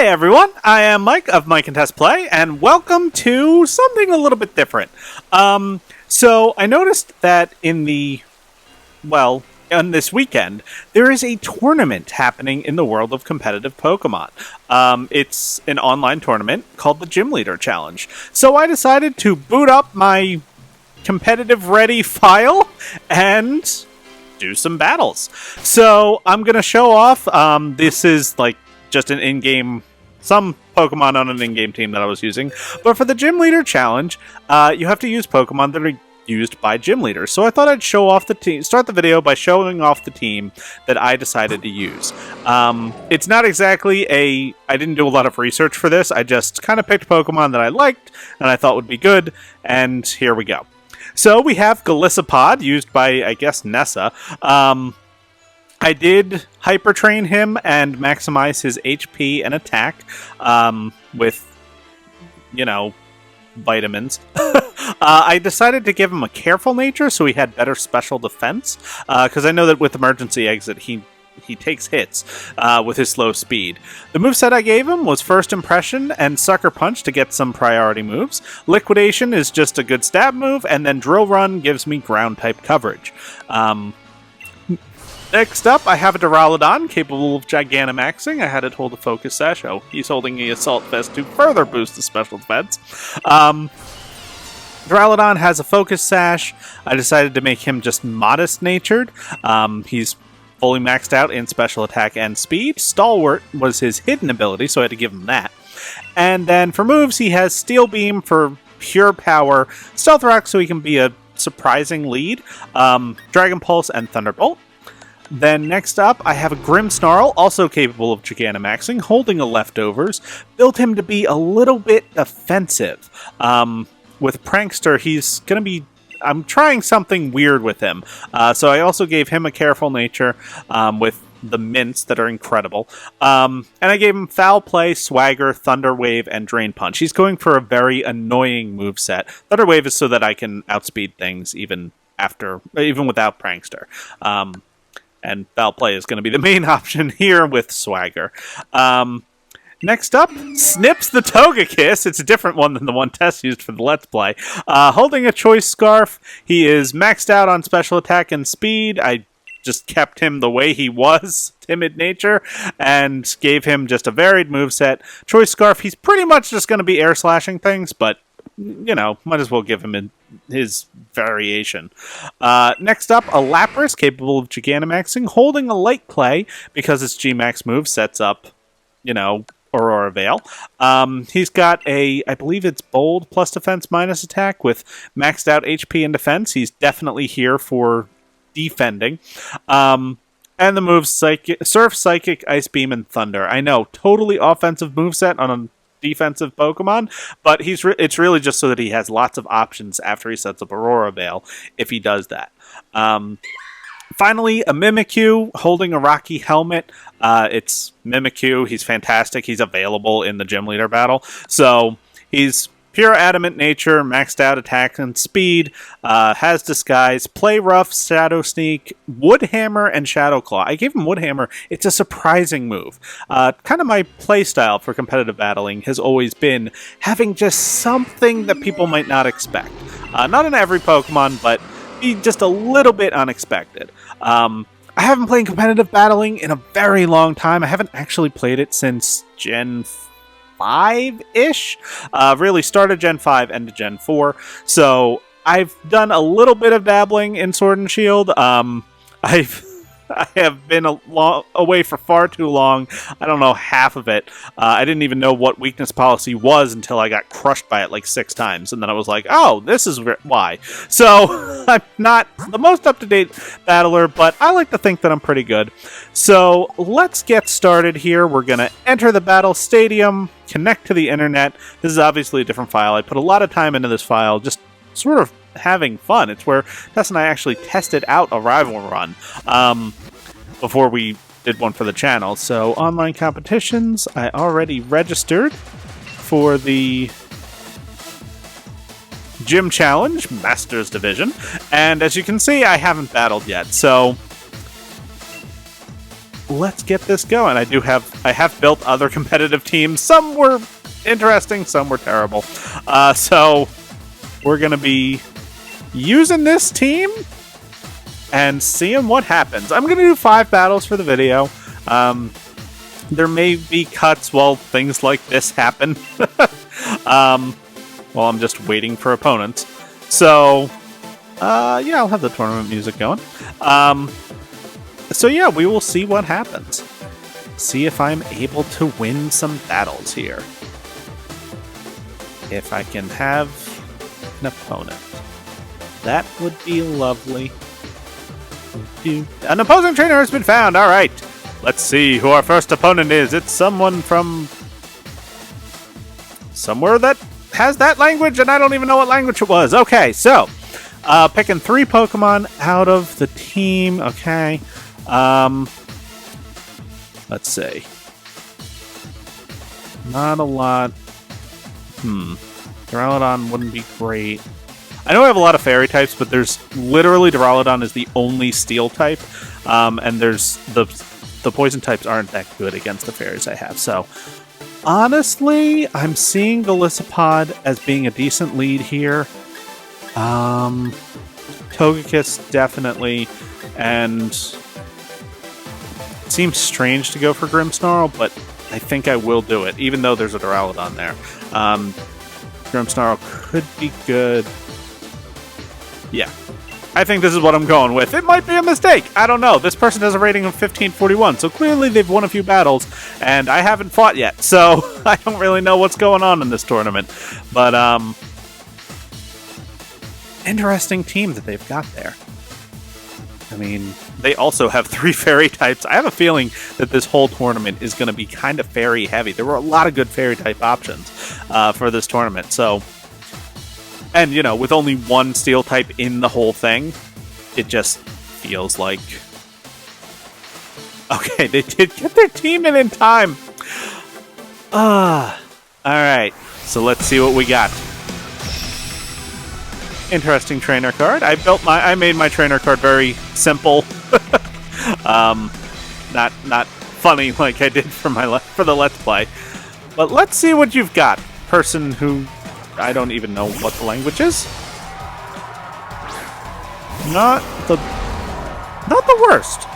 Hey everyone, I am Mike of mikeandtessplay, and welcome to something a little bit different. So I noticed that on this weekend, there is a tournament happening in the world of competitive Pokemon. It's an online tournament called the Gym Leader Challenge. So I decided to boot up my competitive ready file and do some battles. So I'm going to show off, this is like just an in-game, some Pokemon on an in-game team that I was using. But for the Gym Leader Challenge, you have to use Pokemon that are used by gym leaders. So I thought I'd show off the team, start the video by showing off the team that I decided to use. It's not exactly I didn't do a lot of research for this. I just kind of picked Pokemon that I liked and I thought would be good, and here we go. So we have Golisopod, used by, I guess, Nessa. I did Hyper Train him and maximize his HP and attack with, vitamins. I decided to give him a careful nature so he had better special defense, because I know that with Emergency Exit he takes hits with his slow speed. The moveset I gave him was First Impression and Sucker Punch to get some priority moves. Liquidation is just a good stab move, and then Drill Run gives me ground-type coverage. Next up, I have a Duraludon, capable of Gigantamaxing. I had it hold a Focus Sash. Oh, he's holding the Assault Vest to further boost the special defense. Duraludon has a Focus Sash. I decided to make him just modest-natured. He's fully maxed out in special attack and speed. Stalwart was his hidden ability, so I had to give him that. And then for moves, he has Steel Beam for pure power, Stealth Rock so he can be a surprising lead, Dragon Pulse, and Thunderbolt. Then next up, I have a Grimmsnarl, also capable of Gigantamaxing, holding a Leftovers. Built him to be a little bit offensive. With Prankster, he's going to be... I'm trying something weird with him. So I also gave him a careful nature with the mints that are incredible. And I gave him Foul Play, Swagger, Thunder Wave, and Drain Punch. He's going for a very annoying moveset. Thunder Wave is so that I can outspeed things even without Prankster. And Foul Play is going to be the main option here with Swagger. Next up, Snips the Togekiss. It's a different one than the one Tess used for the Let's Play. Holding a Choice Scarf. He is maxed out on special attack and speed. I just kept him the way he was, timid nature, and gave him just a varied moveset. Choice Scarf, he's pretty much just going to be air slashing things, but might as well give him his variation. Next up, a Lapras, capable of Gigantamaxing, holding a Light Clay, because its G-Max move sets up, Aurora Veil. He's got I believe it's Bold plus defense minus attack with maxed out HP and defense. He's definitely here for defending. And the moves Surf, Psychic, Ice Beam, and Thunder. I know, totally offensive moveset on a defensive Pokemon, but it's really just so that he has lots of options after he sets up Aurora Veil, if he does that. Finally, a Mimikyu holding a Rocky Helmet. It's Mimikyu. He's fantastic. He's available in the Gym Leader battle. So he's pure adamant nature, maxed out attack and speed, has Disguise, Play Rough, Shadow Sneak, Wood Hammer, and Shadow Claw. I gave him Wood Hammer. It's a surprising move. Kind of my play style for competitive battling has always been having just something that people might not expect. Not in every Pokemon, but be just a little bit unexpected. I haven't played competitive battling in a very long time. I haven't actually played it since Gen 5-ish. Really started Gen 5, ended Gen 4. So I've done a little bit of dabbling in Sword and Shield. I have been away for far too long. I don't know half of it. I didn't even know what weakness policy was until I got crushed by it like 6 times. And then I was like, oh, this is why. So I'm not the most up-to-date battler, but I like to think that I'm pretty good. So let's get started here. We're going to enter the battle stadium, connect to the internet. This is obviously a different file. I put a lot of time into this file, just sort of having fun. It's where Tess and I actually tested out a rival run before we did one for the channel. So online competitions, I already registered for the Gym Challenge Masters Division, and as you can see, I haven't battled yet. So let's get this going. I have built other competitive teams. Some were interesting, some were terrible. So we're gonna be using this team and seeing what happens. I'm gonna do 5 battles for the video. There may be cuts while things like this happen. While I'm just waiting for opponents. So, yeah, I'll have the tournament music going. So yeah, we will see what happens. See if I'm able to win some battles here. If I can have an opponent. That would be lovely. An opposing trainer has been found! Alright, let's see who our first opponent is. It's someone from somewhere that has that language, and I don't even know what language it was. Okay, so, picking 3 Pokemon out of the team. Okay. Let's see. Not a lot. Duraludon wouldn't be great. I know I have a lot of fairy types, but there's literally Duraludon is the only steel type, and there's the poison types aren't that good against the fairies I have. So honestly, I'm seeing Golisopod as being a decent lead here. Togekiss definitely, and it seems strange to go for Grimmsnarl, but I think I will do it, even though there's a Duraludon there. Grimmsnarl could be good. Yeah. I think this is what I'm going with. It might be a mistake. I don't know. This person has a rating of 1541, so clearly they've won a few battles, and I haven't fought yet, so I don't really know what's going on in this tournament. But, interesting team that they've got there. I mean, they also have 3 fairy types. I have a feeling that this whole tournament is going to be kind of fairy heavy. There were a lot of good fairy type options for this tournament, so... And, you know, with only 1 steel type in the whole thing, it just feels like... Okay, they did get their team in time! Alright, so let's see what we got. Interesting trainer card. I made my trainer card very simple. Not funny like I did for the Let's Play. But let's see what you've got. Person who... I don't even know what the language is. Not the worst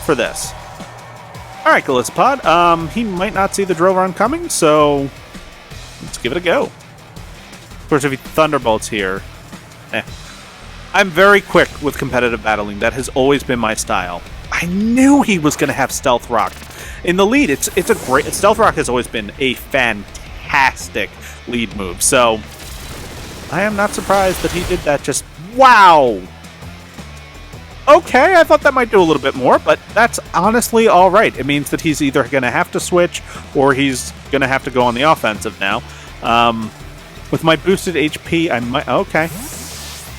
for this. Alright, Golisopod. He might not see the Drovarn coming, so let's give it a go. Of course, if he Thunderbolts here, I'm very quick with competitive battling. That has always been my style. I knew he was going to have Stealth Rock in the lead. It's a great... Stealth Rock has always been a fantastic lead move, so I am not surprised that he did that. Just wow. Okay, I thought that might do a little bit more, but that's honestly all right. It means that he's either going to have to switch or he's going to have to go on the offensive now. With my boosted HP, I might... Okay.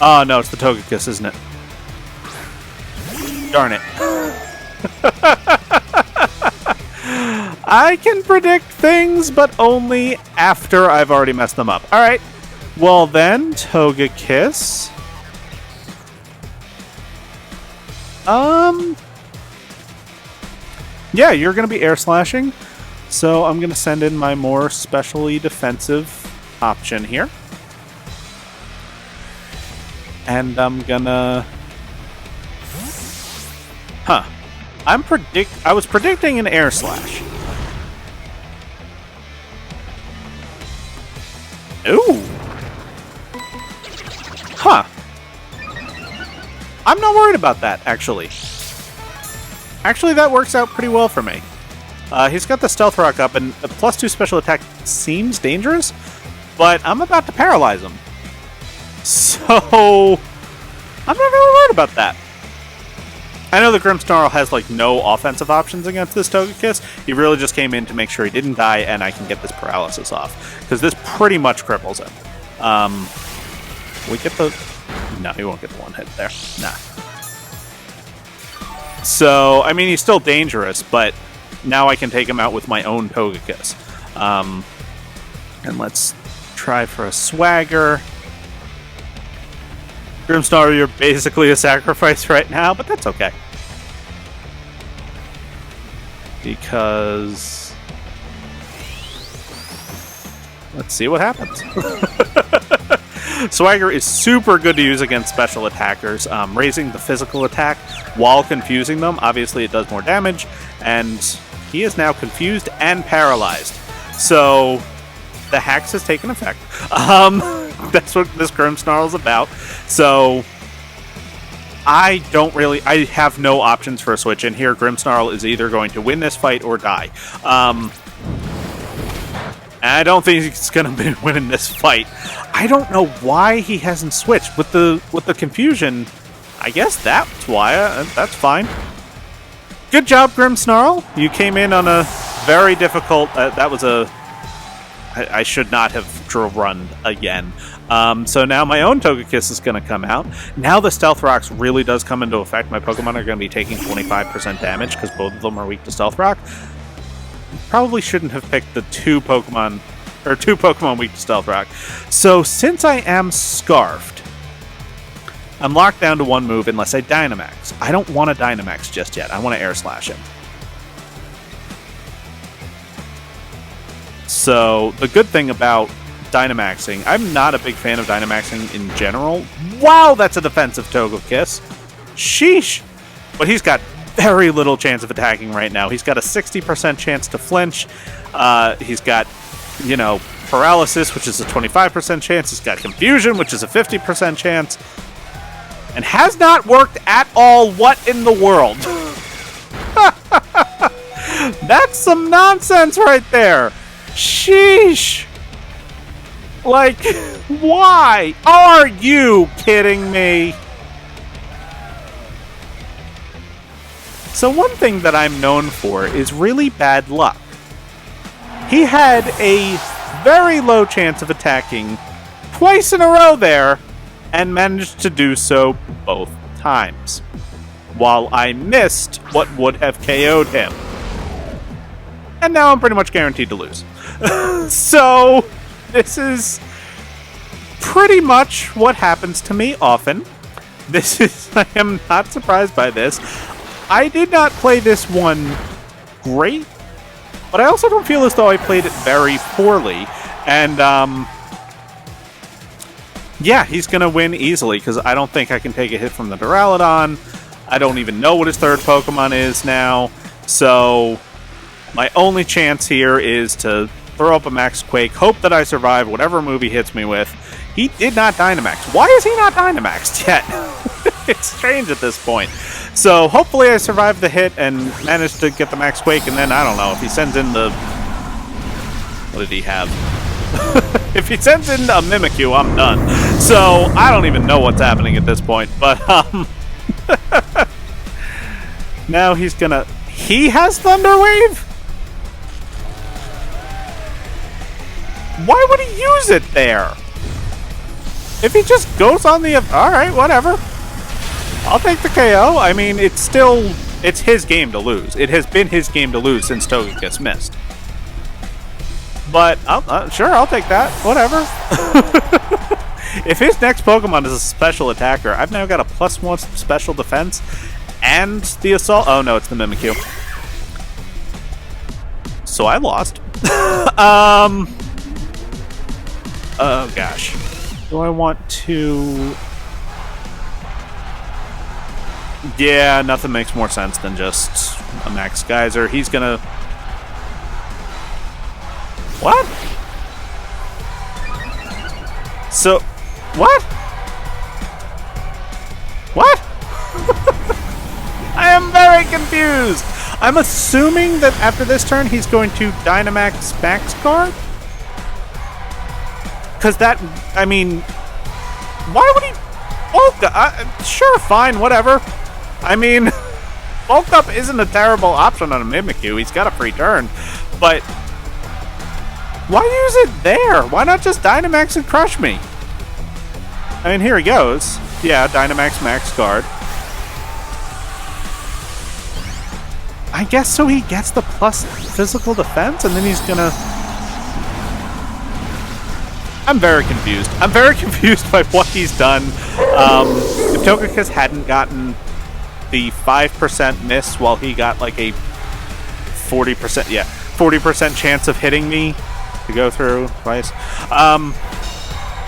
Oh, no, it's the Togekiss, isn't it? Darn it. I can predict things, but only after I've already messed them up. Alright. Well then, Togekiss. Yeah, you're going to be air slashing. So I'm going to send in my more specially defensive option here. And I'm gonna... Huh. I was predicting an air slash. Ooh. Huh. I'm not worried about that, actually. Actually, that works out pretty well for me. He's got the Stealth Rock up, and a +2 special attack seems dangerous, but I'm about to paralyze him. So, I'm not really worried about that. I know the Grimmsnarl has, like, no offensive options against this Togekiss. He really just came in to make sure he didn't die and I can get this paralysis off. Because this pretty much cripples him. We get the... No, he won't get the 1 hit there. Nah. So, I mean, he's still dangerous, but now I can take him out with my own Togekiss. And let's try for a Swagger. Grimmsnarl, you're basically a sacrifice right now, but that's okay. because let's see what happens. Swagger is super good to use against special attackers, raising the physical attack while confusing them. Obviously, it does more damage, and he is now confused and paralyzed. So the hacks has taken effect. That's what this Grimmsnarl is about. So I have no options for a switch in here. Grimmsnarl is either going to win this fight or die. I don't think he's going to be winning this fight. I don't know why he hasn't switched. With the confusion, I guess that's why. That's fine. Good job, Grimmsnarl. You came in on a very difficult... that was a... I should not have run again. So now my own Togekiss is going to come out. Now the Stealth Rocks really does come into effect. My Pokemon are going to be taking 25% damage because both of them are weak to Stealth Rock. Probably shouldn't have picked the two Pokemon weak to Stealth Rock. So since I am Scarfed, I'm locked down to one move unless I Dynamax. I don't want to Dynamax just yet. I want to Air Slash him. So the good thing about Dynamaxing, I'm not a big fan of Dynamaxing in general. Wow, that's a defensive Togekiss. Sheesh. But he's got very little chance of attacking right now. He's got a 60% chance to flinch. He's got, paralysis, which is a 25% chance. He's got confusion, which is a 50% chance. And has not worked at all. What in the world? That's some nonsense right there. Sheesh. Like, why? Are you kidding me? So one thing that I'm known for is really bad luck. He had a very low chance of attacking twice in a row there, and managed to do so both times, while I missed what would have KO'd him. And now I'm pretty much guaranteed to lose. So, this is pretty much what happens to me often. I am not surprised by this. I did not play this one great, but I also don't feel as though I played it very poorly. And, yeah, he's going to win easily, because I don't think I can take a hit from the Duraludon. I don't even know what his third Pokemon is now. So, my only chance here is to throw up a Max Quake, hope that I survive whatever move he hits me with. He did not Dynamax. Why is he not Dynamaxed yet? It's strange at this point. So, hopefully I survive the hit and manage to get the Max Quake, and then, I don't know, if he sends in the... What did he have? If he sends in a Mimikyu, I'm done. So, I don't even know what's happening at this point, but, now he's gonna... He has Thunder Wave? Why would he use it there? If he just goes on the... Alright, whatever. I'll take the KO. I mean, it's his game to lose. It has been his game to lose since Togekiss missed. But, sure, I'll take that. Whatever. If his next Pokemon is a special attacker, I've now got a +1 special defense and the Assault... Oh, no, it's the Mimikyu. So I lost. Oh, gosh. Do I want to... Yeah, nothing makes more sense than just a Max Geyser. He's gonna... What? So... What? What? I am very confused! I'm assuming that after this turn he's going to Dynamax Max Guard? Because that... I mean... Why would he... Oh, sure, fine, whatever. I mean... Bulk Up isn't a terrible option on a Mimikyu. He's got a free turn. But... Why use it there? Why not just Dynamax and crush me? I mean, here he goes. Yeah, Dynamax Max Guard. I guess so he gets the plus physical defense, and then he's gonna... I'm very confused. I'm very confused by what he's done. If Togekiss hadn't gotten the 5% miss while he got like a 40%, yeah, 40% chance of hitting me to go through twice,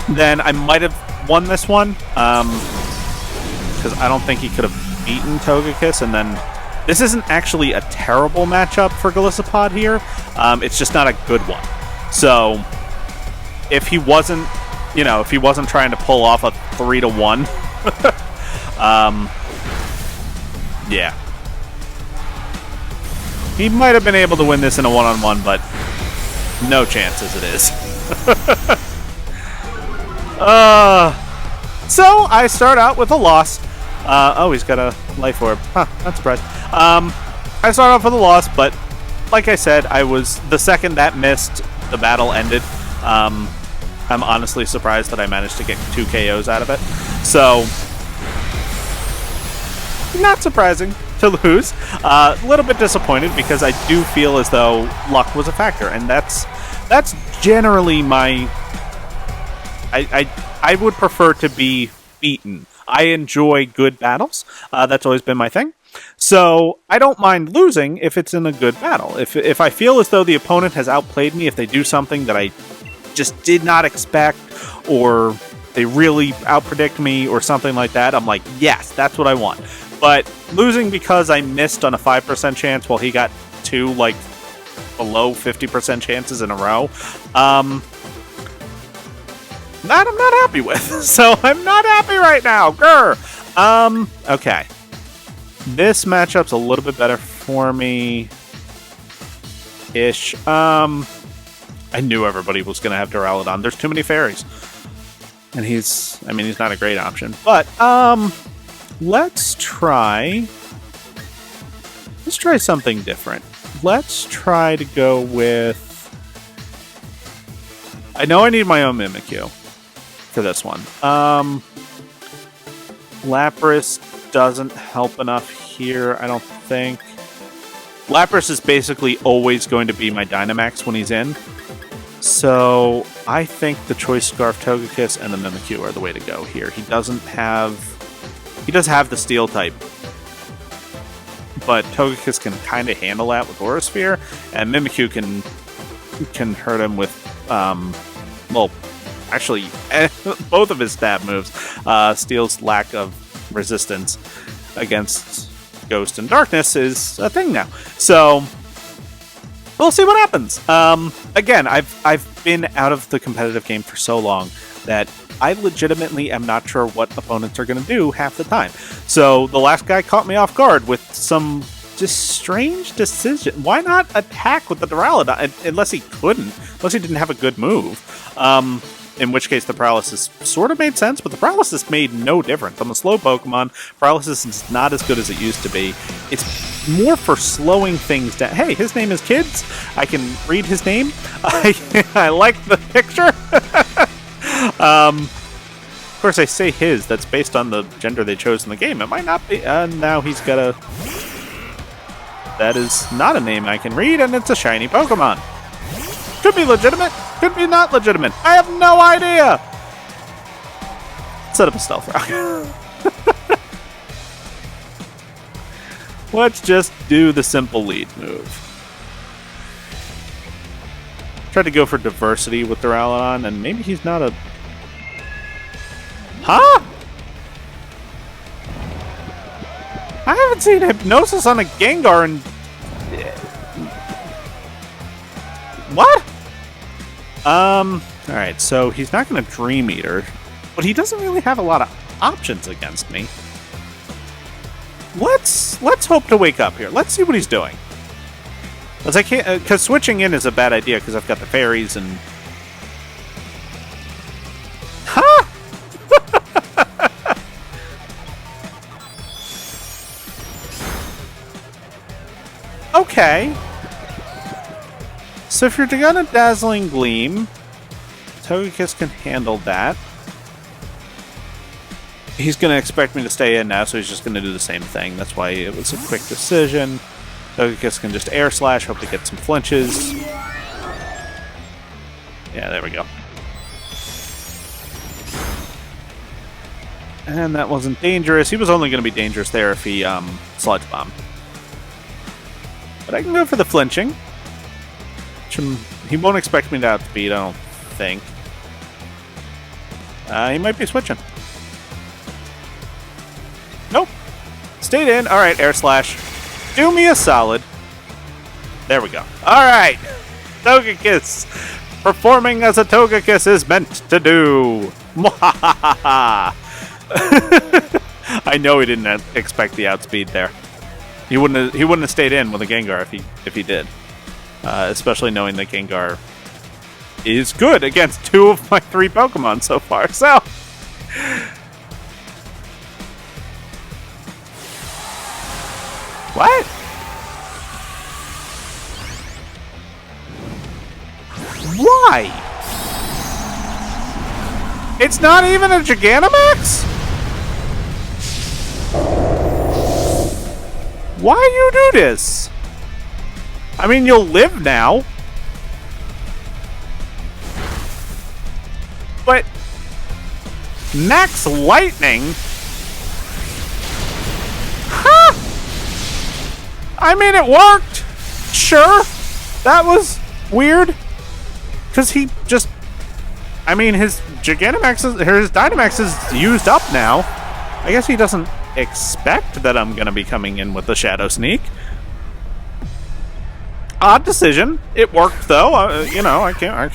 then I might have won this one, because I don't think he could have beaten Togekiss, and then this isn't actually a terrible matchup for Golisopod here, it's just not a good one. So, if he wasn't, you know, if he wasn't trying to pull off a 3-1, yeah. He might have been able to win this in a one-on-one, but no chance as it is. So, I start out with a loss. Oh, he's got a life orb. Huh, not surprised. I start off with a loss, but like I said, I was the second that missed, the battle ended. I'm honestly surprised that I managed to get 2 KOs out of it. So, not surprising to lose. A little bit disappointed because I do feel as though luck was a factor, and that's generally my. I would prefer to be beaten. I enjoy good battles. That's always been my thing. So I don't mind losing if it's in a good battle. If I feel as though the opponent has outplayed me, if they do something that I just did not expect, or they really outpredict me or something like that, I'm like, yes, that's what I want. But losing because I missed on a 5% chance while he got 2 like below 50% chances in a row, that I'm not happy with. So I'm not happy right now. Grr. Okay. This matchup's a little bit better for me. Ish. I knew everybody was going to have Duraludon. There's too many fairies. And he's not a great option. But, let's try something different. Let's try to go with... I know I need my own Mimikyu for this one. Lapras doesn't help enough here, I don't think. Lapras is basically always going to be my Dynamax when he's in. So, I think the Choice Scarf Togekiss and the Mimikyu are the way to go here. He does have the Steel type, but Togekiss can kind of handle that with Aura Sphere, and Mimikyu can hurt him with, well, actually, both of his stab moves. Steel's lack of resistance against Ghost and Darkness is a thing now. So, we'll see what happens. Again, I've been out of the competitive game for so long that I legitimately am not sure what opponents are going to do half the time. So the last guy caught me off guard with some just strange decision. Why not attack with the Duraludon? Unless he didn't have a good move. In which case the Paralysis sort of made sense, but the Paralysis made no difference. I'm a slow Pokemon. Paralysis is not as good as it used to be. It's more for slowing things down. Hey, his name is Kids. I can read his name. I like the picture. Of course, I say his. That's based on the gender they chose in the game. It might not be. Now he's got a... That is not a name I can read, and it's a shiny Pokemon. Could be legitimate. Could be not legitimate. I have no idea. Set up a Stealth Rock. Let's just do the simple lead move. Tried to go for diversity with Duraludon, and maybe he's not a... Huh? I haven't seen Hypnosis on a Gengar in... What? Alright, so he's not going to Dream Eater, but he doesn't really have a lot of options against me. Let's hope to wake up here. Let's see what he's doing. Because switching in is a bad idea because I've got the fairies and... Huh? Okay. So if you're gonna Dazzling Gleam, Togekiss can handle that. He's gonna expect me to stay in now, so he's just gonna do the same thing. That's why it was a quick decision. Togekiss can just Air Slash, hope to get some flinches. Yeah, there we go. And that wasn't dangerous. He was only going to be dangerers there if he Sludge Bomb. But I can go for the flinching. He won't expect me to outspeed, I don't think. He might be switching. Nope. Stayed in. Alright, Air Slash. Do me a solid. There we go. Alright. Togekiss. Performing as a Togekiss is meant to do. I know he didn't expect the outspeed there. He wouldn't have stayed in with a Gengar if he did. Especially knowing that Gengar is good against 2 of my 3 Pokemon so far. So what? Why? It's not even a Gigantamax? Why you do this? I mean, you'll live now. But Max Lightning? Huh? I mean, it worked. Sure. That was weird. Because he just... I mean, his Dynamax is used up now. I guess he doesn't expect that I'm going to be coming in with the Shadow Sneak. Odd decision. It worked, though. You know, I can't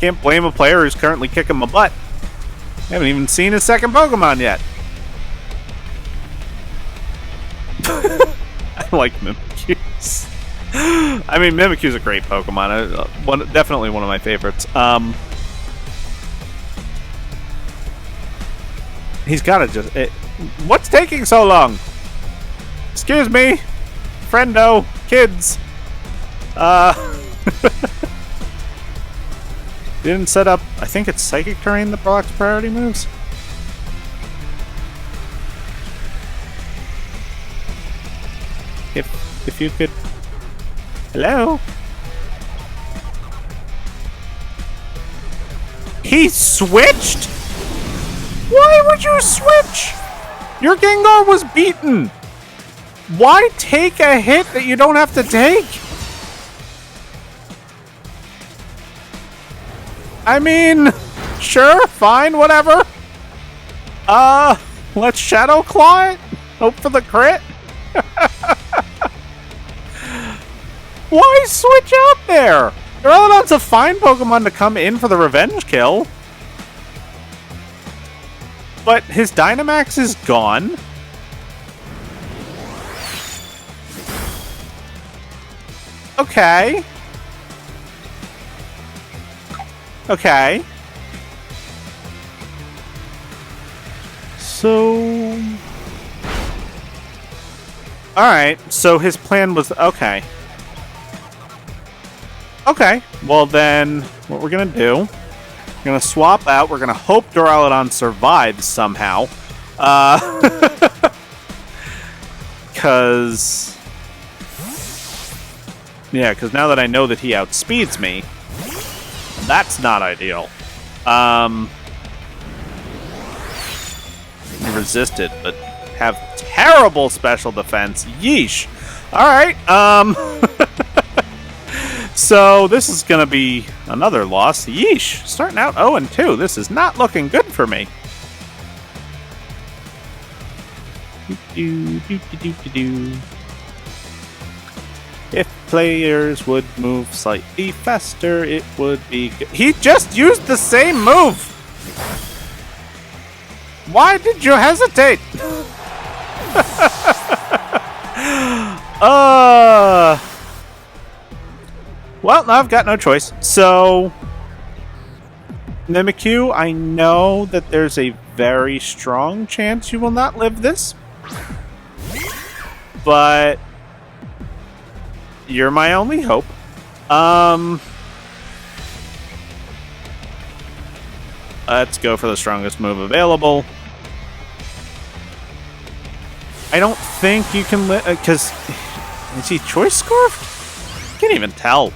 can't blame a player who's currently kicking my butt. I haven't even seen his second Pokemon yet. I like Mimikyu's. I mean, Mimikyu's a great Pokemon. Definitely one of my favorites. He's got to just... what's taking so long? Excuse me, friendo, kids. Didn't set up. I think it's Psychic Terrain that blocks priority moves. If you could. Hello. He switched? Why would you switch? Your Gengar was beaten. Why take a hit that you don't have to take? I mean, sure, fine, whatever. Let's Shadow Claw it. Hope for the crit. Why switch out there? Duraludon's a fine Pokemon to come in for the revenge kill. But his Dynamax is gone. Okay. Okay. So... Alright, so his plan was... Okay. Okay, well then, what we're gonna do... We're gonna swap out, we're gonna hope Duraludon survives somehow. Because... Yeah, because now that I know that he outspeeds me, that's not ideal. Resisted, but have terrible special defense. Yeesh. Alright, so this is gonna be another loss. Yeesh. Starting out 0-2. This is not looking good for me. If players would move slightly faster, it would be good. He just used the same move! Why did you hesitate? Well, now I've got no choice. So, Mimikyu, I know that there's a very strong chance you will not live this. But... you're my only hope. Let's go for the strongest move available. I don't think you can because is he Choice Scarfed? Can't even tell.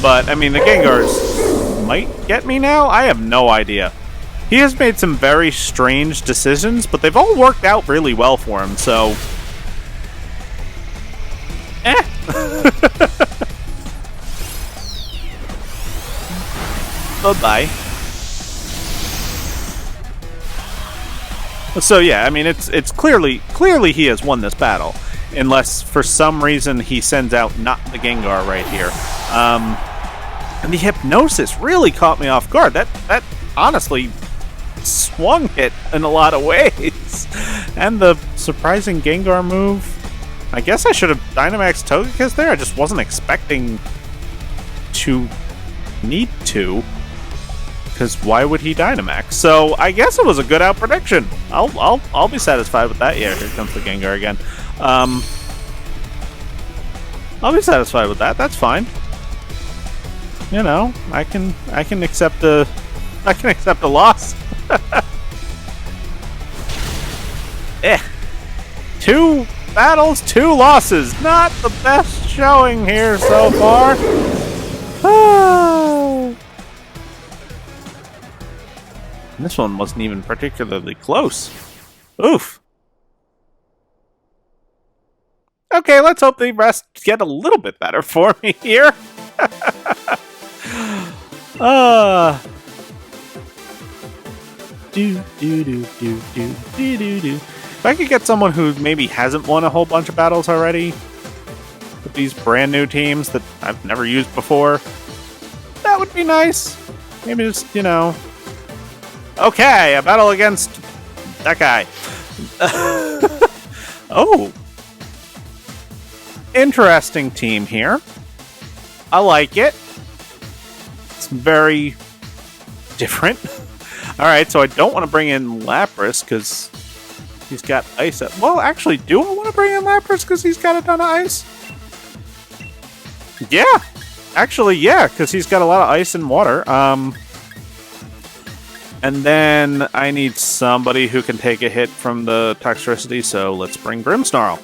But I mean, the Gengar's might get me now? I have no idea. He has made some very strange decisions, but they've all worked out really well for him, so... Bye-bye. So yeah, I mean, it's clearly he has won this battle, unless for some reason he sends out not the Gengar right here. And the Hypnosis really caught me off guard. That honestly swung it in a lot of ways. And the surprising Gengar move. I guess I should have Dynamax Togekiss there. I just wasn't expecting to need to. Because why would he Dynamax? So I guess it was a good out prediction. I'll be satisfied with that. Yeah, here comes the Gengar again. I'll be satisfied with that. That's fine. You know, I can accept a loss. Eh. 2 battles, 2 losses. Not the best showing here so far. This one wasn't even particularly close. Oof. Okay, let's hope the rest get a little bit better for me here. If I could get someone who maybe hasn't won a whole bunch of battles already, with these brand new teams that I've never used before, that would be nice. Maybe just, you know... Okay, a battle against that guy. Oh. Interesting team here. I like it. It's very different. Alright, so I don't want to bring in Lapras because he's got ice. Well, actually, do I want to bring in Lapras because he's got a ton of ice? Yeah. Actually, yeah, because he's got a lot of ice and water. And then I need somebody who can take a hit from the Toxtricity, so let's bring Snarl.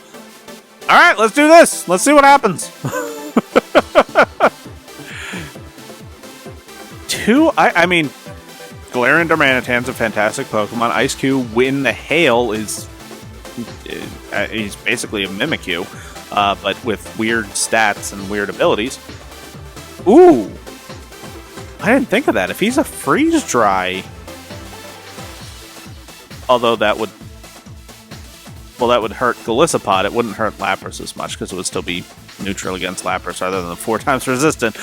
Alright, let's do this! Let's see what happens! I mean, Galarian Darmanitan's a fantastic Pokemon. Ice-Q in the Hail is... he's basically a Mimikyu, but with weird stats and weird abilities. Ooh! I didn't think of that. If he's a Freeze-Dry... Although that would... Well, that would hurt Golisopod. It wouldn't hurt Lapras as much, because it would still be neutral against Lapras, rather than 4 times resistant.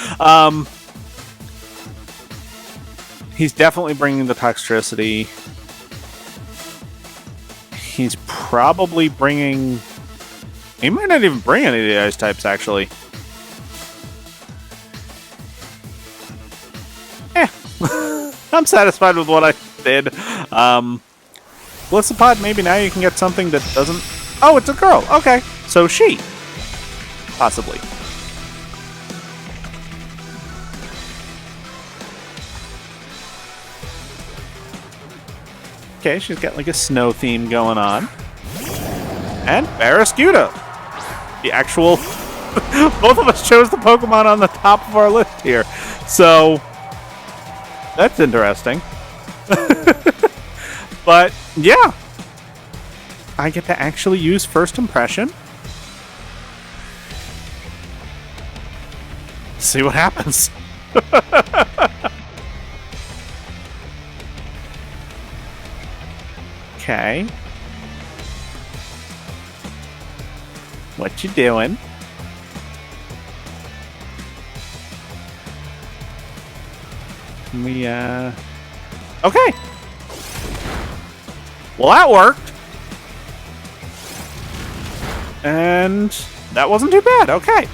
He's definitely bringing the Toxtricity. He's probably bringing... He might not even bring any of the Ice types, actually. I'm satisfied with what I did. Golisopod, maybe now you can get something that doesn't... Oh, it's a girl. Okay. So she. Possibly. Okay, she's got like a snow theme going on. And Barraskewda. The actual... Both of us chose the Pokemon on the top of our list here. So... That's interesting. But, yeah. I get to actually use First Impression. See what happens. Okay. What you doing? Okay. Well, that worked. And that wasn't too bad. Okay.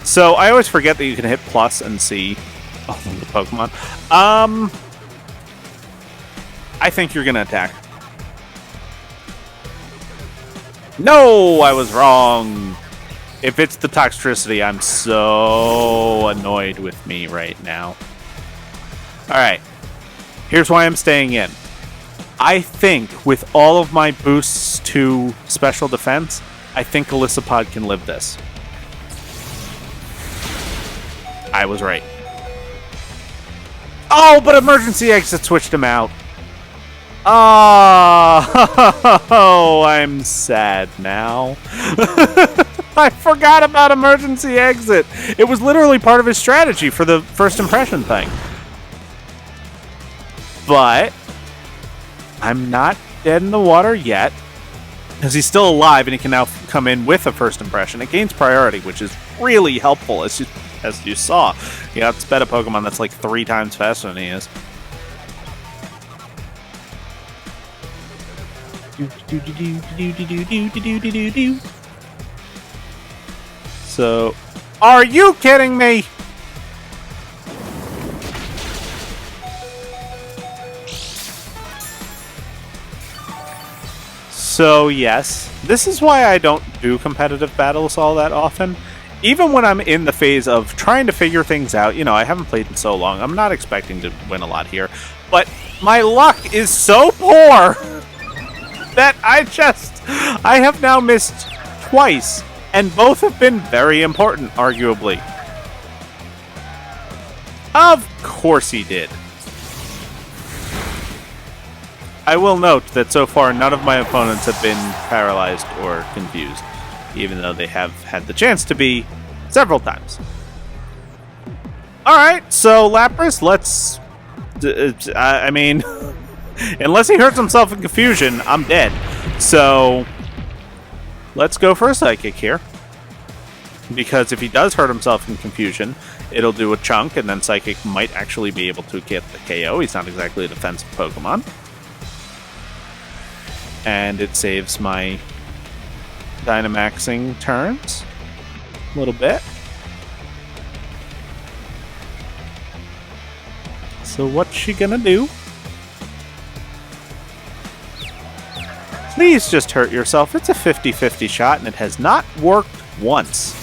So, I always forget that you can hit plus and see all of the Pokemon. I think you're gonna attack. No, I was wrong. If it's the Toxtricity, I'm so annoyed with me right now. Alright. Here's why I'm staying in. I think with all of my boosts to special defense, I think Golisopod can live this. I was right. Oh, but emergency exit switched him out. Oh, I'm sad now. I forgot about emergency exit. It was literally part of his strategy for the first impression thing. But I'm not dead in the water yet, because he's still alive and he can now come in with a first impression. It gains priority, which is really helpful, as you saw. He outsped a Pokemon that's like 3 times faster than he is. So, are you kidding me? So yes, this is why I don't do competitive battles all that often. Even when I'm in the phase of trying to figure things out, you know, I haven't played in so long, I'm not expecting to win a lot here. But my luck is so poor that I have now missed twice, and both have been very important, arguably. Of course he did. I will note that so far none of my opponents have been paralyzed or confused, even though they have had the chance to be several times. Alright, so Lapras, let's... I mean, unless he hurts himself in confusion, I'm dead. So, let's go for a Psychic here. Because if he does hurt himself in confusion, it'll do a chunk, and then Psychic might actually be able to get the KO. He's not exactly a defensive Pokemon. And it saves my Dynamaxing turns a little bit. So what's she gonna do? Please just hurt yourself. It's a 50-50 shot, and it has not worked once.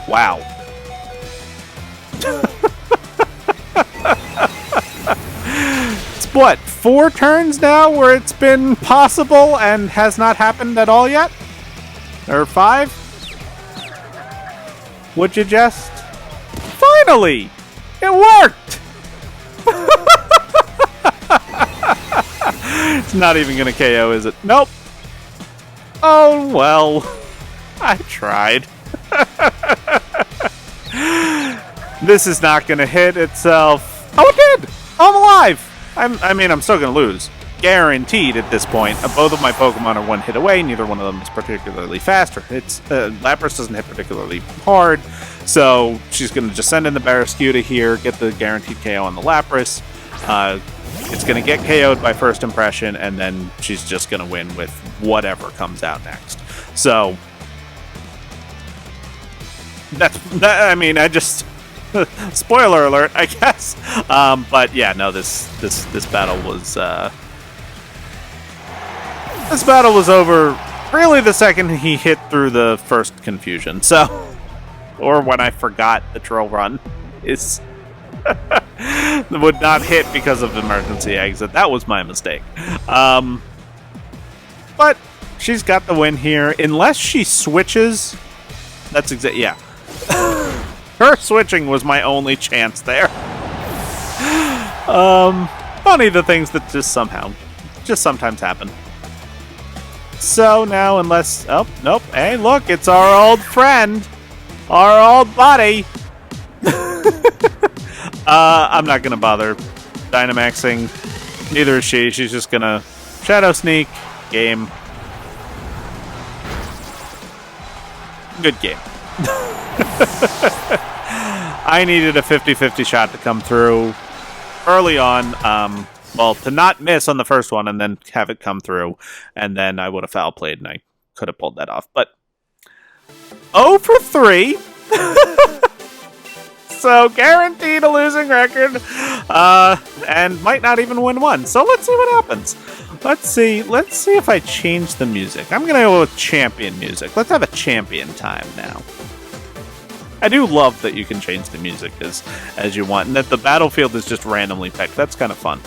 Wow. It's what, 4 turns now where it's been possible and has not happened at all yet? Or 5? Would you just? Finally! It worked! It's not even gonna KO, is it? Nope. Oh, well. I tried. This is not gonna hit itself. Oh, it did! Oh, I'm alive! I mean, I'm still gonna lose. Guaranteed at this point. Both of my Pokemon are 1 hit away. Neither one of them is particularly fast. Lapras doesn't hit particularly hard. So she's going to just send in the Barraskewda here, get the guaranteed KO on the Lapras. It's going to get KO'd by first impression, and then she's just going to win with whatever comes out next. So, I mean, I just... spoiler alert, I guess. But yeah, no, this battle was... this battle was over really the second he hit through the first confusion, so... Or when I forgot the Troll Run is would not hit because of emergency exit. That was my mistake. But she's got the win here. Unless she switches, that's yeah. Her switching was my only chance there. Funny the things that just sometimes happen. So now, unless nope. Hey, look, it's our old friend. Our old buddy! I'm not gonna bother Dynamaxing. Neither is she. She's just gonna Shadow Sneak. Game. Good game. I needed a 50-50 shot to come through early on. Well, to not miss on the first one and then have it come through. And then I would have foul played and I could have pulled that off. But 0 for 3. So guaranteed a losing record. And might not even win one. So let's see what happens. Let's see if I change the music. I'm gonna go with champion music. Let's have a champion time now. I do love that you can change the music as you want, and that the battlefield is just randomly picked. That's kind of fun.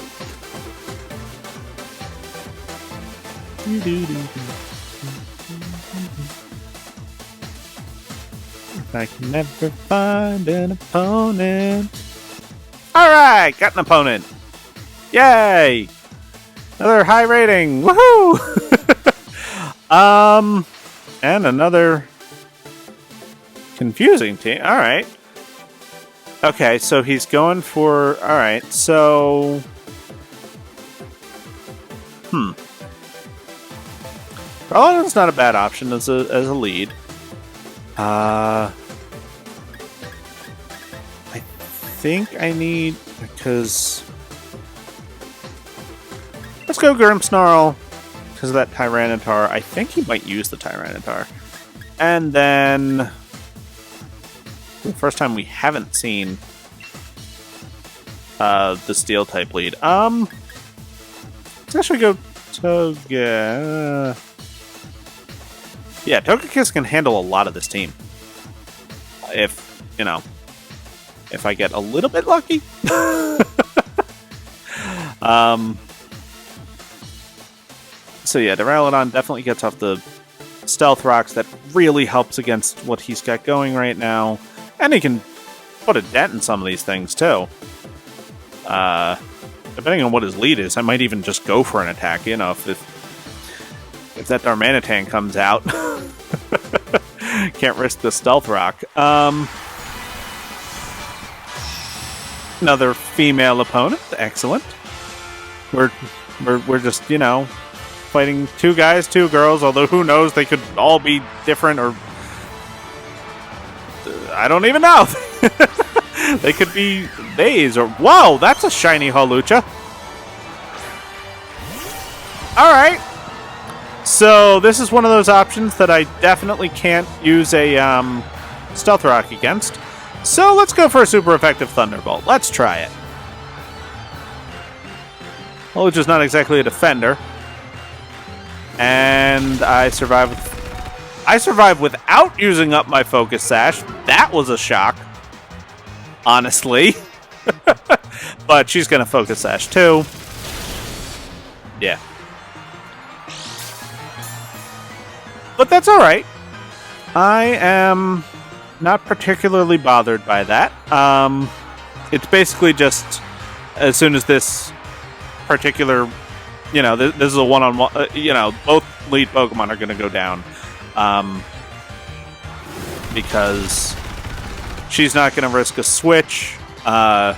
I can never find an opponent. Alright, got an opponent. Yay! Another high rating. Woohoo! And another confusing team. Alright. Okay, so he's going for... Alright, so... Rowlon's not a bad option as a lead. I think I need... Because... Let's go Snarl because of that Tyranitar. I think he might use the Tyranitar. And then... The first time we haven't seen the Steel-type lead. Let's actually go Toga... Yeah, Togekiss can handle a lot of this team. If, you know, if I get a little bit lucky. So yeah, Duraludon definitely gets off the Stealth Rocks. That really helps against what he's got going right now. And he can put a dent in some of these things, too. Depending on what his lead is, I might even just go for an attack, you know, if that Darmanitan comes out. Can't risk the Stealth Rock. Another female opponent. Excellent. We're just, you know, fighting 2 guys, 2 girls, although who knows, they could all be different, or... I don't even know. They could be days, or... Whoa, that's a shiny Hawlucha. Alright. So, this is one of those options that I definitely can't use a Stealth Rock against. So, let's go for a super effective Thunderbolt. Let's try it. Hawlucha's not exactly a defender. And I survived without using up my Focus Sash. That was a shock. Honestly. But she's going to Focus Sash too. Yeah. But that's alright. I am not particularly bothered by that. It's basically just as soon as this particular... You know, this is a one-on-one... you know, both lead Pokemon are going to go down. Because she's not going to risk a switch. I'm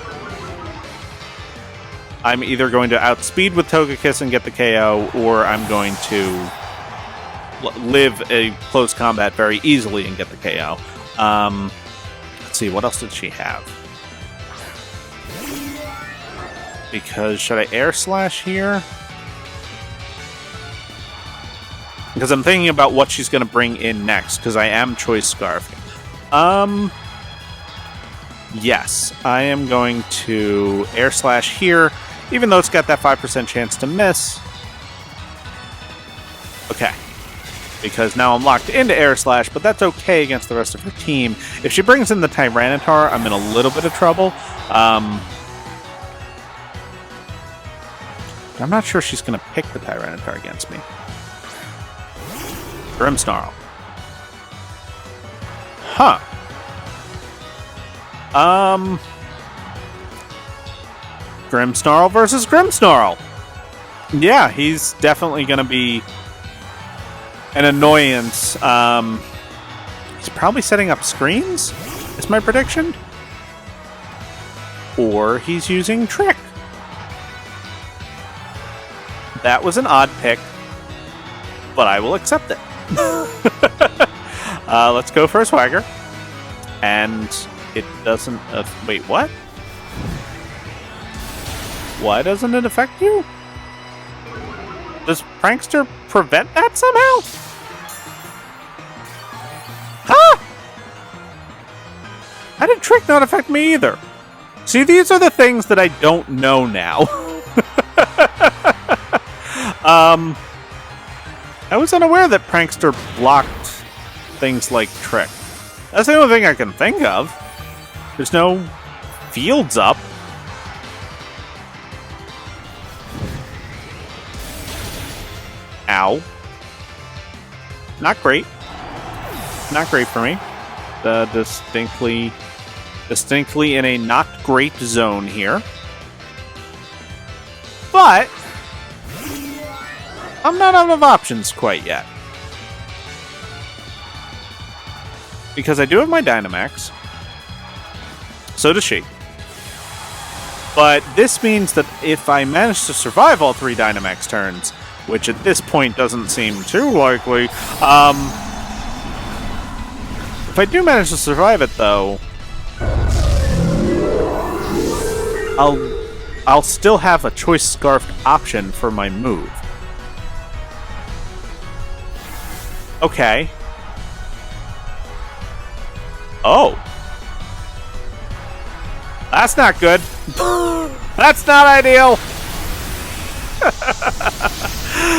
either going to outspeed with Togekiss and get the KO, or I'm going to live a close combat very easily and get the KO. Let's see, what else did she have? Because, should I Air Slash here? Because I'm thinking about what she's going to bring in next, because I am Choice Scarf. Yes, I am going to Air Slash here, even though it's got that 5% chance to miss. Okay. Because now I'm locked into Air Slash, but that's okay against the rest of her team. If she brings in the Tyranitar, I'm in a little bit of trouble. I'm not sure she's going to pick the Tyranitar against me. Snarl. Huh. Snarl versus Snarl. Yeah, he's definitely going to be an annoyance. He's probably setting up screens, is my prediction. Or he's using Trick. That was an odd pick, but I will accept it. Let's go for a Swagger. And it doesn't... wait, what? Why doesn't it affect you? Does Prankster prevent that somehow? Huh? How did Trick not affect me either? See, these are the things that I don't know now. I was unaware that Prankster blocked things like Trick. That's the only thing I can think of. There's no fields up. Ow. Not great. Not great for me. Distinctly Distinctly in a not great zone here. But I'm not out of options quite yet. Because I do have my Dynamax. So does she. But this means that if I manage to survive all 3 Dynamax turns, which at this point doesn't seem too likely, if I do manage to survive it though, I'll still have a Choice Scarf option for my move. Okay. Oh. That's not good. That's not ideal.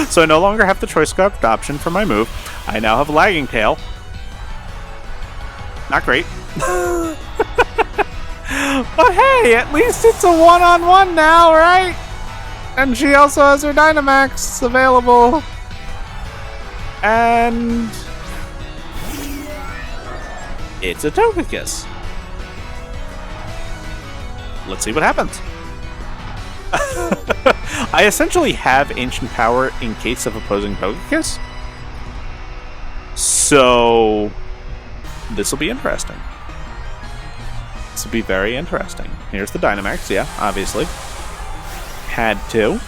So I no longer have the Choice Scarf option for my move. I now have a Lagging Tail. Not great. But hey, at least it's a one-on-one now, right? And she also has her Dynamax available. And it's a Togekiss. Let's see what happens. I essentially have Ancient Power in case of opposing Togekiss. So this will be interesting. This will be very interesting. Here's the Dynamax, yeah, obviously. Had to.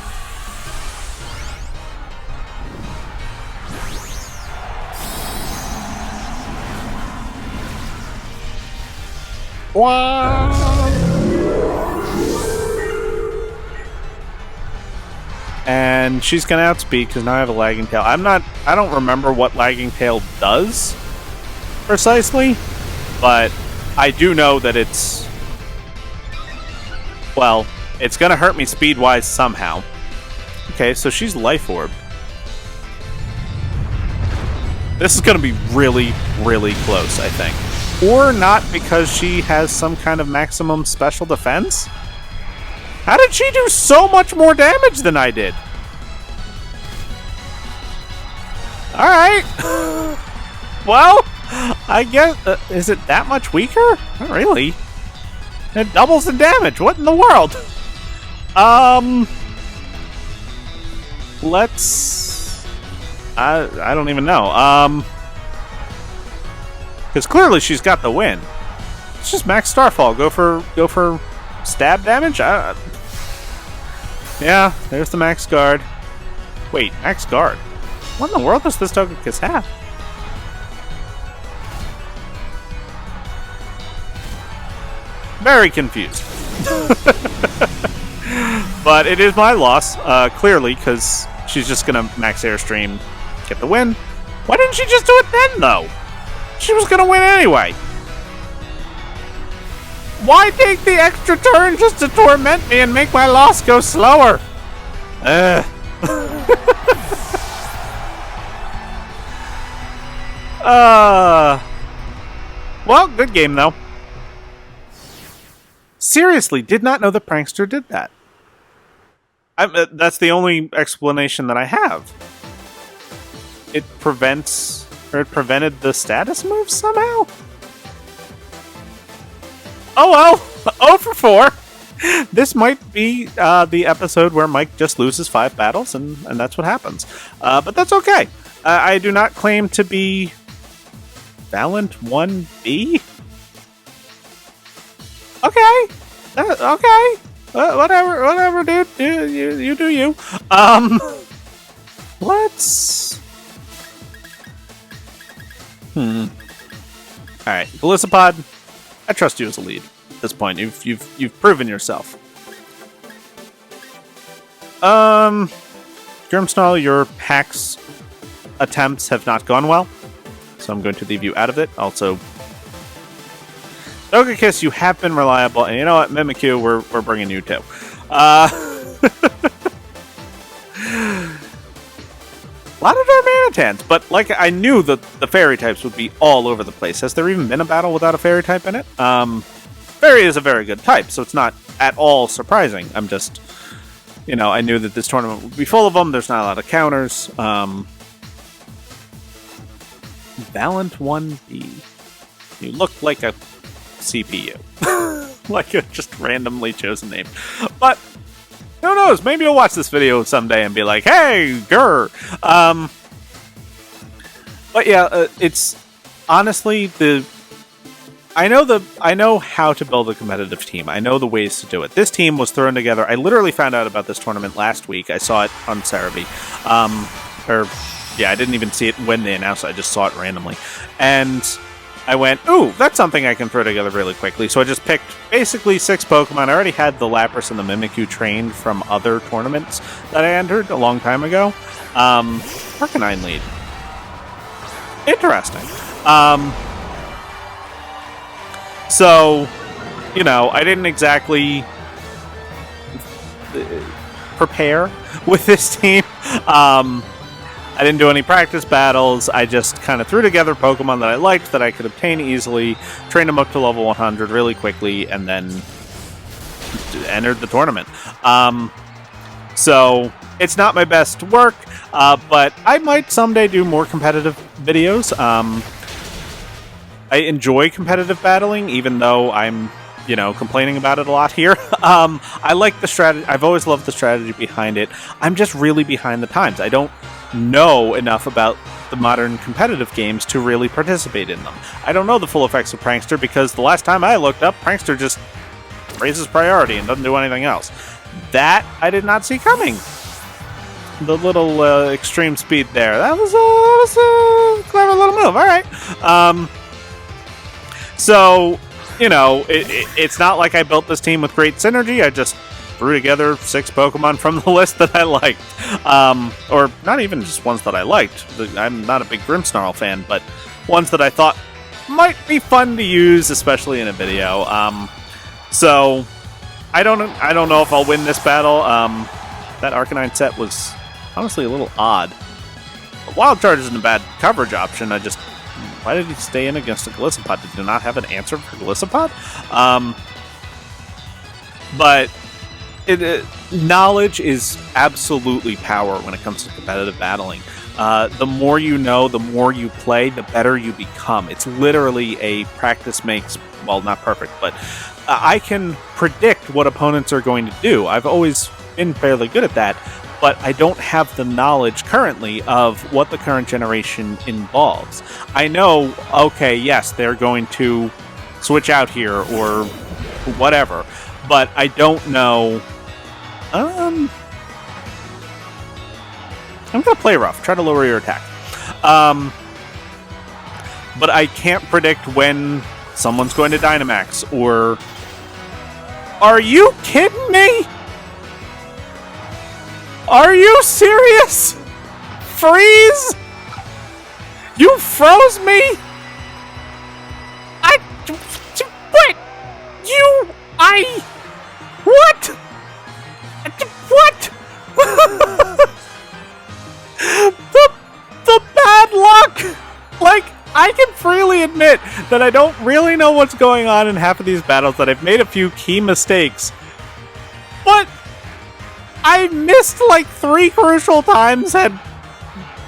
And she's gonna outspeed because now I have a Lagging Tail. I don't remember what Lagging Tail does precisely, but I do know that it's, well, it's gonna hurt me speed-wise somehow. Okay, so she's Life Orb. This is gonna be really, really close, I think. Or not, because she has some kind of maximum special defense? How did she do so much more damage than I did? Alright. Well, I guess... is it that much weaker? Not really. It doubles the damage. What in the world? Let's... I don't even know. Because clearly she's got the win. Let's just max Starfall. Go for stab damage? Yeah, there's the max guard. Wait, max guard? What in the world does this Togekiss have? Very confused. But it is my loss, clearly, because she's just going to max Airstream, get the win. Why didn't she just do it then, though? She was going to win anyway. Why take the extra turn just to torment me and make my loss go slower? Well, good game, though. Seriously, did not know the prankster did that. That's the only explanation that I have. It prevents, or it prevented the status move somehow? Oh well, 0 for 4. This might be the episode where Mike just loses 5 battles, and that's what happens. But that's okay. I do not claim to be Valiant 1B. Okay. Okay. Whatever, dude. You do you. Let's... Alright, Golisopod, I trust you as a lead at this point. You've proven yourself. Snarl, your hacks attempts have not gone well, so I'm going to leave you out of it. Also, Togekiss, you have been reliable, and you know what, Mimikyu, we're bringing you too. A lot of Darmanitans, but like I knew that the fairy types would be all over the place. Has there even been a battle without a fairy type in it? Fairy is a very good type, so it's not at all surprising. I'm just, you know, I knew that this tournament would be full of them. There's not a lot of counters. Valiant 1B. You look like a CPU. Like a just randomly chosen name. But who knows? Maybe you'll watch this video someday and be like, hey, grr. But yeah, it's honestly I know how to build a competitive team. I know the ways to do it. This team was thrown together. I literally found out about this tournament last week. I saw it on Cerebi. I didn't even see it when they announced it. I just saw it randomly. And I went, ooh, that's something I can throw together really quickly. So I just picked basically 6 Pokemon. I already had the Lapras and the Mimikyu trained from other tournaments that I entered a long time ago. Arcanine lead. Interesting. So, I didn't exactly prepare with this team. I didn't do any practice battles. I just kind of threw together Pokemon that I liked, that I could obtain easily, trained them up to level 100 really quickly, and then entered the tournament. So, it's not my best work, but I might someday do more competitive videos. I enjoy competitive battling, even though I'm, complaining about it a lot here. I like the strategy. I've always loved the strategy behind it. I'm just really behind the times. I don't know enough about the modern competitive games to really participate in them. I don't know the full effects of Prankster because the last time I looked up, Prankster just raises priority and doesn't do anything else. That I did not see coming. The little extreme speed there. That was a clever little move. All right. So, it's not like I built this team with great synergy. I just threw together 6 Pokemon from the list that I liked. Or not even just ones that I liked. I'm not a big Snarl fan, but ones that I thought might be fun to use, especially in a video. So, I don't know if I'll win this battle. That Arcanine set was honestly a little odd. Wild Charge isn't a bad coverage option. Why did he stay in against a Golisopod? Did he not have an answer for Golisopod? But knowledge is absolutely power when it comes to competitive battling. The more you know, the more you play, the better you become. It's literally a practice makes, well, not perfect, but I can predict what opponents are going to do. I've always been fairly good at that, but I don't have the knowledge currently of what the current generation involves. I know, okay, yes, they're going to switch out here or whatever, but I don't know. I'm going to play rough, try to lower your attack. But I can't predict when someone's going to Dynamax or... Are you kidding me? Are you serious? Freeze? You froze me? What? What? What? the bad luck! Like, I can freely admit that I don't really know what's going on in half of these battles, that I've made a few key mistakes. But I missed like 3 crucial times, had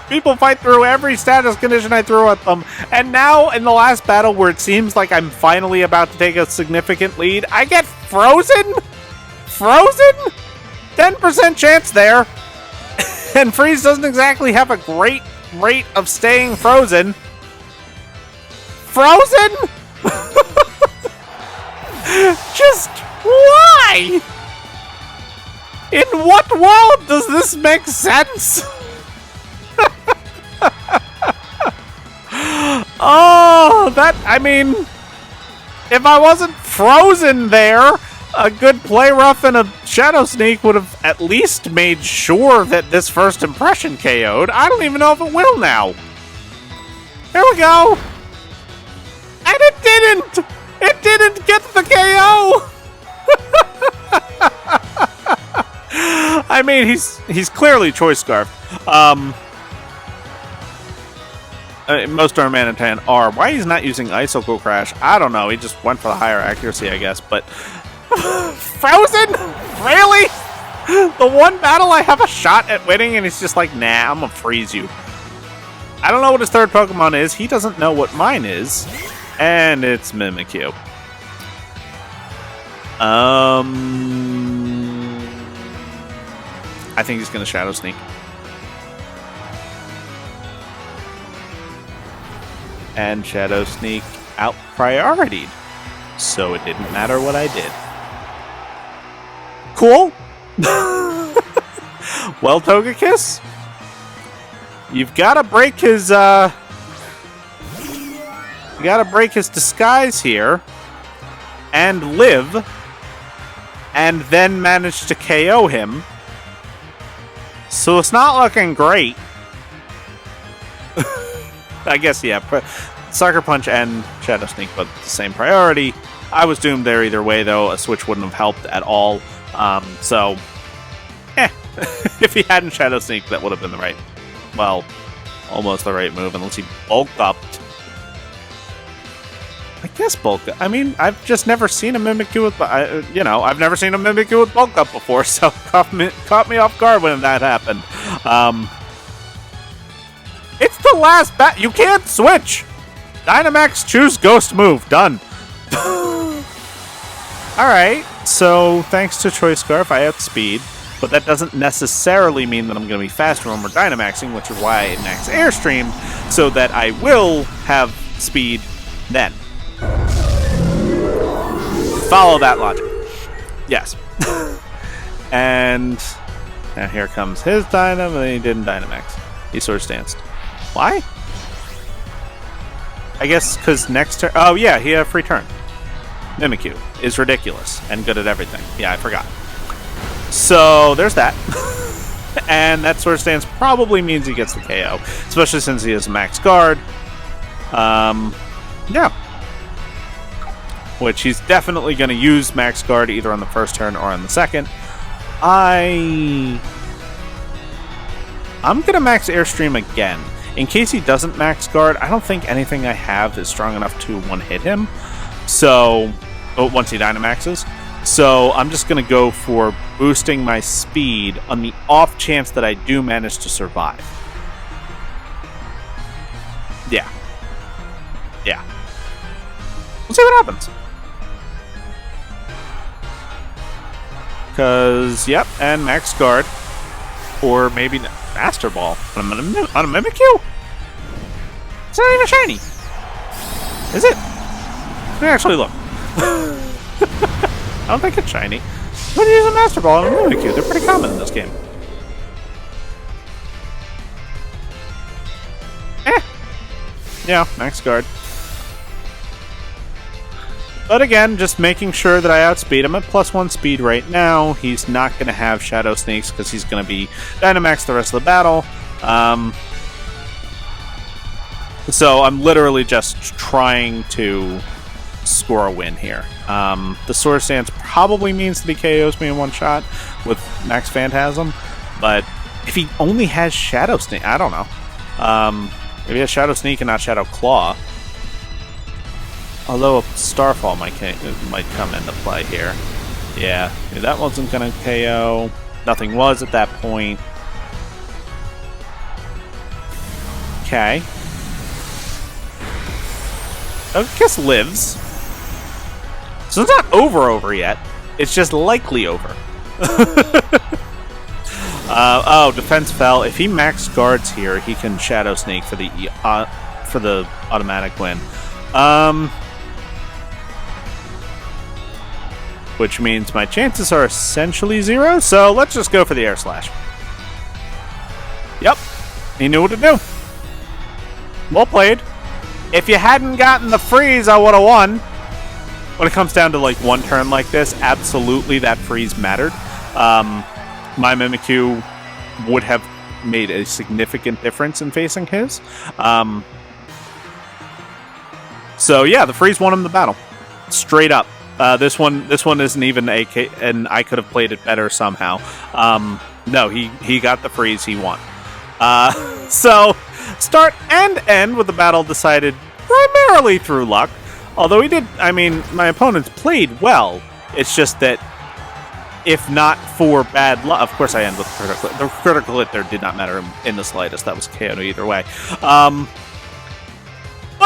people fight through every status condition I threw at them, and now in the last battle where it seems like I'm finally about to take a significant lead, I get frozen? Frozen? 10% chance there. And Freeze doesn't exactly have a great rate of staying frozen. Frozen? Just why? In what world does this make sense? Oh, if I wasn't frozen there, a good play rough and a Shadow Sneak would have at least made sure that this first impression KO'd. I don't even know if it will now. There we go. And it didn't! It didn't get the KO! I mean, he's clearly Choice Scarf. Most Darmanitan are. Why he's not using Icicle Crash, I don't know. He just went for the higher accuracy, I guess. But Frozen? Really? The one battle I have a shot at winning, and he's just like, nah, I'm gonna freeze you. I don't know what his third Pokemon is. He doesn't know what mine is. And it's Mimikyu. I think he's going to Shadow Sneak. And Shadow Sneak out prioritied. So it didn't matter what I did. Cool. Well, Togekiss, you've got to break his disguise here and live and then manage to KO him. So it's not looking great. I guess, yeah. Sucker Punch and Shadow Sneak, but the same priority. I was doomed there either way, though. A switch wouldn't have helped at all. So, if he hadn't Shadow Sneak, that would have been the right, well, almost the right move, unless he bulked up. I guess bulk up. I mean, I've just never seen a Mimikyu with, I've never seen a Mimikyu with bulk up before, so caught me off guard when that happened. It's the last bat. You can't switch. Dynamax, choose Ghost move. Done. Alright, so thanks to Choice Scarf, I outspeed, but that doesn't necessarily mean that I'm going to be faster when we're Dynamaxing, which is why I max Airstream, so that I will have speed then. Follow that logic. Yes. And now here comes his Dynam, and he didn't Dynamax. He Swords Danced. Why? I guess because next turn... Oh, yeah, he had a free turn. Mimikyu is ridiculous and good at everything. Yeah, I forgot. So, there's that. And that Swords Dance probably means he gets the KO, especially since he has max guard. Yeah. Which he's definitely going to use max guard either on the first turn or on the second. I'm going to max Airstream again. In case he doesn't max guard, I don't think anything I have is strong enough to one-hit him. So, once he Dynamaxes. So, I'm just going to go for boosting my speed on the off chance that I do manage to survive. Yeah. Yeah. We'll see what happens. Because, yep, and max guard. Or maybe Master Ball on a Mimikyu? It's not even shiny. Is it? Let me actually look. I don't think it's shiny. But use a Master Ball on a Mimikyu. They're pretty common in this game. Yeah, max guard. But again, just making sure that I outspeed him at +1 speed right now. He's not going to have Shadow Sneaks because he's going to be Dynamax the rest of the battle. So I'm literally just trying to score a win here. The Swords Dance probably means that he KOs me in one shot with Max Phantasm. But if he only has Shadow Sneak, I don't know. If he has Shadow Sneak and not Shadow Claw. Although a Starfall might come into play here. Yeah, that wasn't going to KO. Nothing was at that point. Okay. Kiss lives. So it's not over yet. It's just likely over. Oh, defense fell. If he max guards here, he can Shadow Sneak for the automatic win. Which means my chances are essentially 0, so let's just go for the Air Slash. Yep, he knew what to do. Well played. If you hadn't gotten the freeze, I would have won. When it comes down to like one turn like this, absolutely that freeze mattered. My Mimikyu would have made a significant difference in facing his. So yeah, the freeze won him the battle. Straight up. This one isn't even AK, and I could have played it better somehow. No, he got the freeze, he won. So, start and end with the battle decided primarily through luck. Although my opponents played well. It's just that, if not for bad luck, of course I end with critical. The critical hit there did not matter in the slightest. That was KO either way. But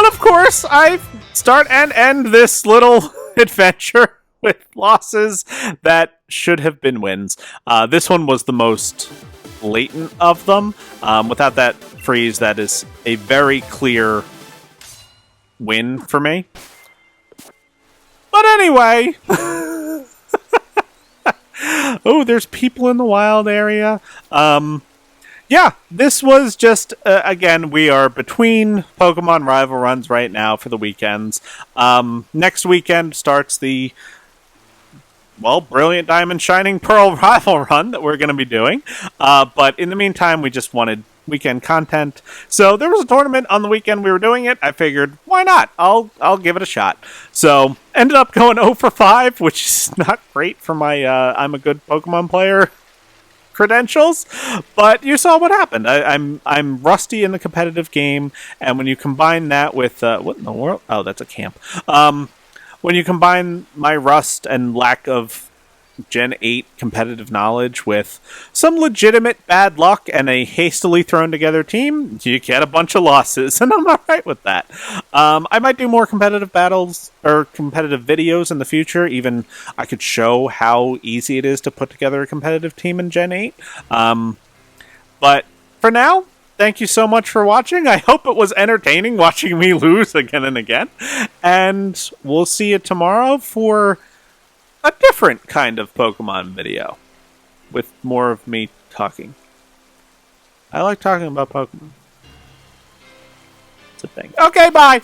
of course, I start and end this little adventure with losses that should have been wins. This one was the most blatant of them. Without that freeze, that is a very clear win for me. But anyway... Oh, there's people in the wild area. Yeah, this was just, again, we are between Pokemon Rival runs right now for the weekends. Next weekend starts the, well, Brilliant Diamond Shining Pearl Rival run that we're going to be doing. But in the meantime, we just wanted weekend content. So there was a tournament on the weekend we were doing it. I figured, why not? I'll give it a shot. So ended up going 0 for 5, which is not great for my I'm a good Pokemon player credentials, but you saw what happened. I'm rusty in the competitive game, and when you combine that with what in the world? Oh, that's a camp. When you combine my rust and lack of Gen 8 competitive knowledge with some legitimate bad luck and a hastily thrown together team, you get a bunch of losses, and I'm alright with that. I might do more competitive battles or competitive videos in the future. Even I could show how easy it is to put together a competitive team in Gen 8. But for now, thank you so much for watching. I hope it was entertaining watching me lose again and again. And we'll see you tomorrow for a different kind of Pokemon video with more of me talking. I like talking about Pokemon. It's a thing. Okay, bye!